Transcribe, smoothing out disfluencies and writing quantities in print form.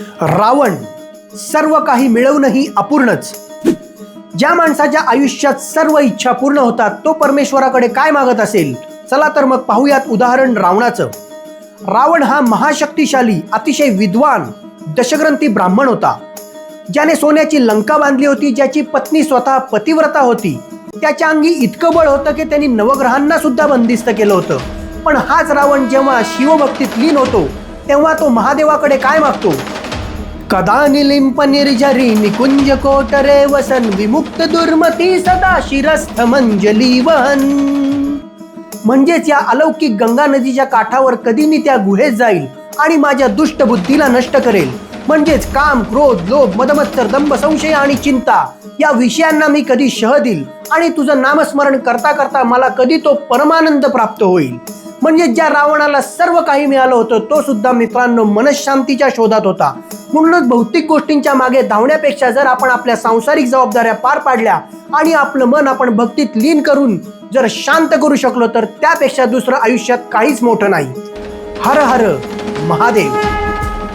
रावण सर्व काही मिळवूनही अपूर्णच. ज्या माणसाच्या आयुष्यात सर्व इच्छा पूर्ण होतात तो परमेश्वराकडे काय मागत असेल? चला तर मग पाहूयात उदाहरण रावणाचं. रावण हा महाशक्तिशाली, अतिशय विद्वान, दशग्रंथी ब्राह्मण होता. ज्याने सोन्याची लंका बांधली होती, ज्याची पत्नी स्वतः पतिव्रता होती. त्याच्या अंगी इतकं बळ होतं की त्यांनी नवग्रहांना सुद्धा बंदिस्त केलं होतं. पण हाच रावण जेव्हा शिवभक्तीत लीन होतो तेव्हा तो महादेवाकडे काय मागतो? कदा निलिंप निर्झरी निकुंज कोटरे वसन विमुक्त दुर्मती सदा शिरस्थ मंजली वहन. म्हणजेच या अलौकिक गंगा नदीच्या काठावर कधी मी त्या गुहेत जाईल आणि माझ्या दुष्ट बुद्धीला नष्ट करेल. म्हणजेच काम, क्रोध, लोभ, मदमत्सर, दंभ, संशय आणि चिंता या विषयांना मी कधी शह देईल आणि तुझं नामस्मरण करता करता मला कधी तो परमानंद प्राप्त होईल. म्हणजे ज्या रावणाला सर्व काही मिळालं होतं तो सुद्धा मित्रांनो मनशांतीच्या शोधात होता. म्हणूनच भौतिक गोष्टींच्या मागे धावण्यापेक्षा जर आपण आपल्या सांसारिक जबाबदाऱ्या पार पाडल्या आणि आपलं मन आपण भक्तीत लीन करून जर शांत करू शकलो तर त्यापेक्षा दुसरं आयुष्यात काहीच मोठं नाही. हर हर महादेव.